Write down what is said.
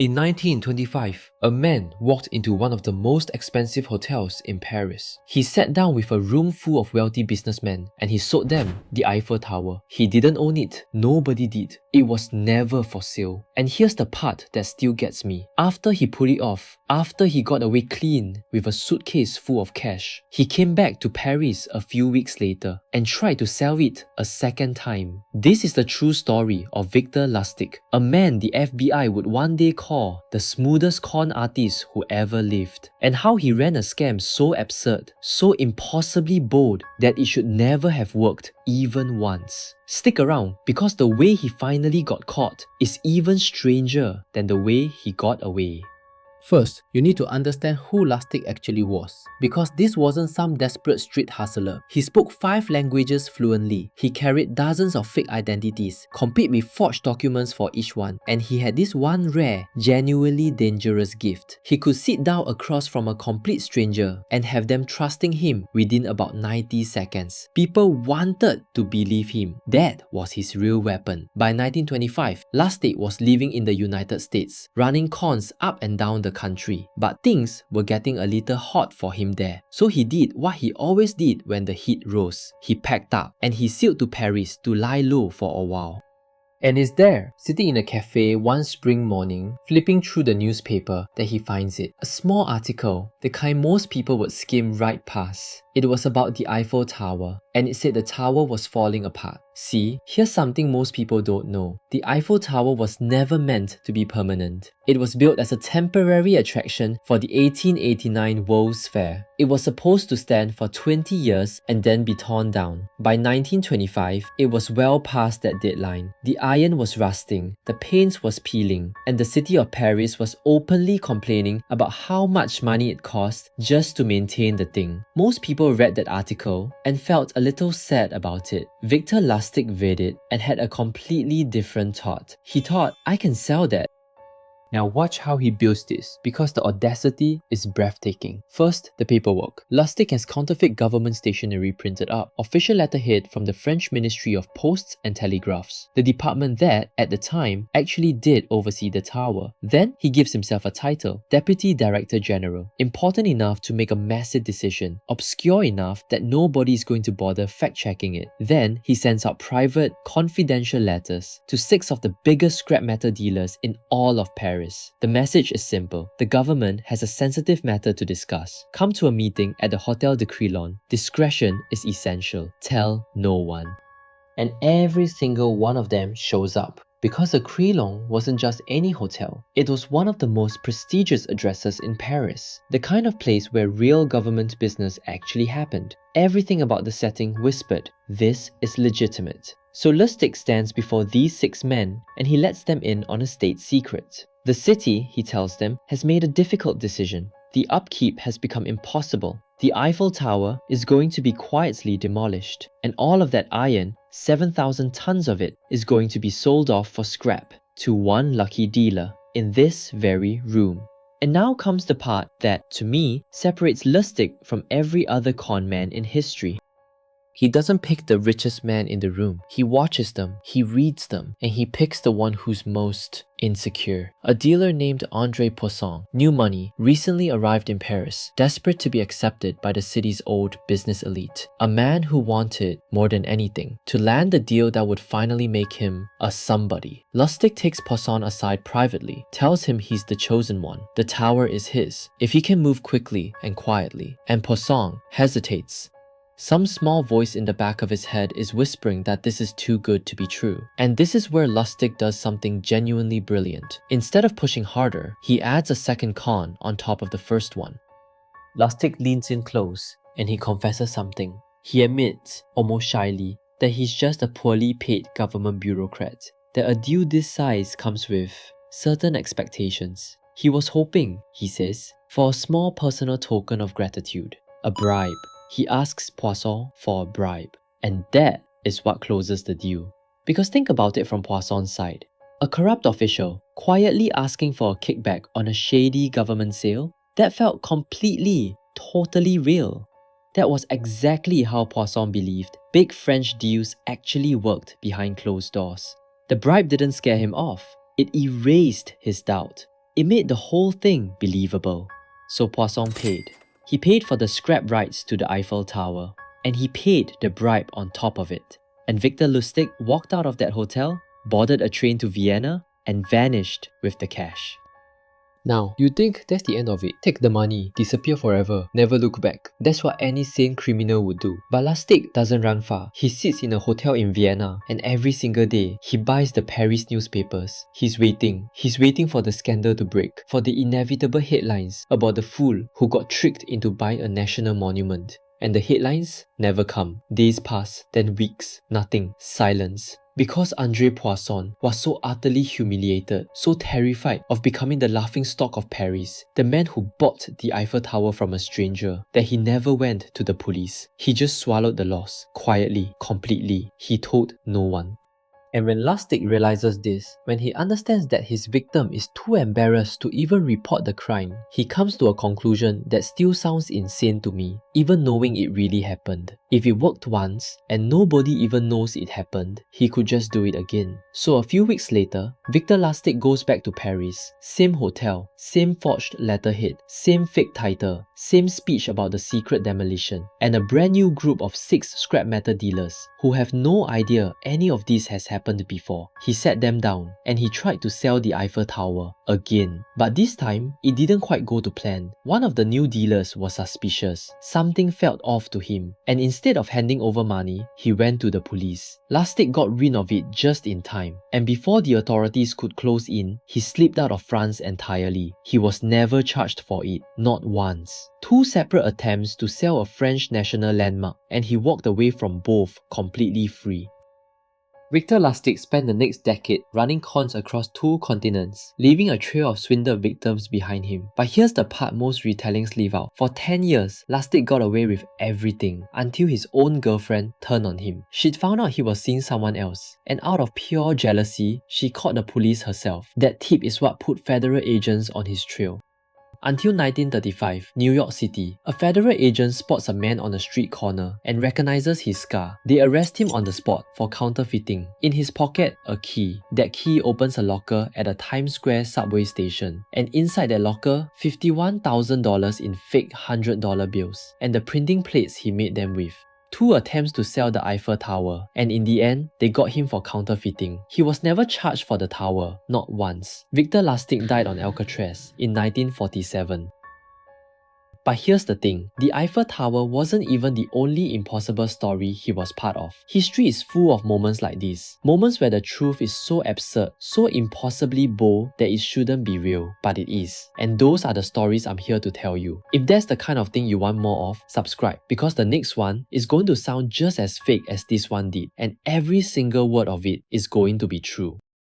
In 1925, a man walked into one of the most expensive hotels in Paris. He sat down with a room full of wealthy businessmen and he sold them the Eiffel Tower. He didn't own it, nobody did. It was never for sale. And here's the part that still gets me. After he put it off, after he got away clean with a suitcase full of cash, he came back to Paris a few weeks later and tried to sell it a second time. This is the true story of Victor Lustig, a man the FBI would one day call the smoothest con artist who ever lived, and how he ran a scam so absurd, so impossibly bold that it should never have worked even once. Stick around, because the way he finally got caught is even stranger than the way he got away. First, you need to understand who Lustig actually was, because this wasn't some desperate street hustler. He spoke 5 languages fluently, he carried dozens of fake identities, complete with forged documents for each one, and he had this one rare, genuinely dangerous gift. He could sit down across from a complete stranger and have them trusting him within about 90 seconds. People wanted to believe him. That was his real weapon. By 1925, Lustig was living in the United States, running cons up and down the country, but things were getting a little hot for him there. So he did what he always did when the heat rose. He packed up and he sailed to Paris to lie low for a while. And it's there, sitting in a cafe one spring morning, flipping through the newspaper, that he finds it. A small article, the kind most people would skim right past. It was about the Eiffel Tower, and it said the tower was falling apart. See, here's something most people don't know. The Eiffel Tower was never meant to be permanent. It was built as a temporary attraction for the 1889 World's Fair. It was supposed to stand for 20 years and then be torn down. By 1925, it was well past that deadline. The iron was rusting, the paint was peeling, and the city of Paris was openly complaining about how much money it cost just to maintain the thing. Most people read that article and felt a little sad about it. Victor Lustig read it and had a completely different thought. He thought, I can sell that. Now watch how he builds this, because the audacity is breathtaking. First, the paperwork. Lustig has counterfeit government stationery printed up, official letterhead from the French Ministry of Posts and Telegraphs, the department that, at the time, actually did oversee the tower. Then, he gives himself a title, Deputy Director General, important enough to make a massive decision, obscure enough that nobody is going to bother fact-checking it. Then, he sends out private, confidential letters to 6 of the biggest scrap metal dealers in all of Paris. The message is simple. The government has a sensitive matter to discuss. Come to a meeting at the Hôtel de Crillon. Discretion is essential. Tell no one. And every single one of them shows up. Because the Crillon wasn't just any hotel. It was one of the most prestigious addresses in Paris. The kind of place where real government business actually happened. Everything about the setting whispered, this is legitimate. So Lustig stands before these 6 men and he lets them in on a state secret. The city, he tells them, has made a difficult decision. The upkeep has become impossible. The Eiffel Tower is going to be quietly demolished, and all of that iron, 7,000 tons of it, is going to be sold off for scrap to one lucky dealer in this very room. And now comes the part that, to me, separates Lustig from every other con man in history. He doesn't pick the richest man in the room. He watches them, he reads them, and he picks the one who's most insecure. A dealer named André Poisson, new money, recently arrived in Paris, desperate to be accepted by the city's old business elite. A man who wanted, more than anything, to land the deal that would finally make him a somebody. Lustig takes Poisson aside privately, tells him he's the chosen one. The tower is his, if he can move quickly and quietly. And Poisson hesitates. Some small voice in the back of his head is whispering that this is too good to be true. And this is where Lustig does something genuinely brilliant. Instead of pushing harder, he adds a second con on top of the first one. Lustig leans in close and he confesses something. He admits, almost shyly, that he's just a poorly paid government bureaucrat. That a deal this size comes with certain expectations. He was hoping, he says, for a small personal token of gratitude, a bribe. He asks Poisson for a bribe, and that is what closes the deal. Because think about it from Poisson's side. A corrupt official quietly asking for a kickback on a shady government sale? That felt completely, totally real. That was exactly how Poisson believed big French deals actually worked behind closed doors. The bribe didn't scare him off. It erased his doubt. It made the whole thing believable. So Poisson paid. He paid for the scrap rights to the Eiffel Tower, and he paid the bribe on top of it. And Victor Lustig walked out of that hotel, boarded a train to Vienna, and vanished with the cash. Now, you think that's the end of it. Take the money, disappear forever, never look back. That's what any sane criminal would do. But Lustig doesn't run far. He sits in a hotel in Vienna, and every single day, he buys the Paris newspapers. He's waiting. He's waiting for the scandal to break, for the inevitable headlines about the fool who got tricked into buying a national monument. And the headlines never come. Days pass, then weeks, nothing, silence. Because André Poisson was so utterly humiliated, so terrified of becoming the laughingstock of Paris, the man who bought the Eiffel Tower from a stranger, that he never went to the police. He just swallowed the loss, quietly, completely. He told no one. And when Lustig realizes this, when he understands that his victim is too embarrassed to even report the crime, he comes to a conclusion that still sounds insane to me, even knowing it really happened. If it worked once, and nobody even knows it happened, he could just do it again. So a few weeks later, Victor Lustig goes back to Paris. Same hotel, same forged letterhead, same fake title, same speech about the secret demolition, and a brand new group of 6 scrap metal dealers who have no idea any of this has happened before. He sat them down and he tried to sell the Eiffel Tower again. But this time, it didn't quite go to plan. One of the new dealers was suspicious. Something felt off to him, and instead of handing over money, he went to the police. Lustig got wind of it just in time, and before the authorities could close in, he slipped out of France entirely. He was never charged for it, not once. 2 separate attempts to sell a French national landmark, and he walked away from both completely free. Victor Lustig spent the next decade running cons across 2 continents, leaving a trail of swindled victims behind him. But here's the part most retellings leave out. For 10 years, Lustig got away with everything until his own girlfriend turned on him. She'd found out he was seeing someone else, and out of pure jealousy, she called the police herself. That tip is what put federal agents on his trail. Until 1935, New York City, a federal agent spots a man on a street corner and recognizes his scar. They arrest him on the spot for counterfeiting. In his pocket, a key. That key opens a locker at a Times Square subway station. And inside that locker, $51,000 in fake $100 bills and the printing plates he made them with. 2 attempts to sell the Eiffel Tower, and in the end, they got him for counterfeiting. He was never charged for the tower, not once. Victor Lustig died on Alcatraz in 1947. But here's the thing, the Eiffel Tower wasn't even the only impossible story he was part of. History is full of moments like this. Moments where the truth is so absurd, so impossibly bold that it shouldn't be real, but it is. And those are the stories I'm here to tell you. If that's the kind of thing you want more of, subscribe, because the next one is going to sound just as fake as this one did, and every single word of it is going to be true.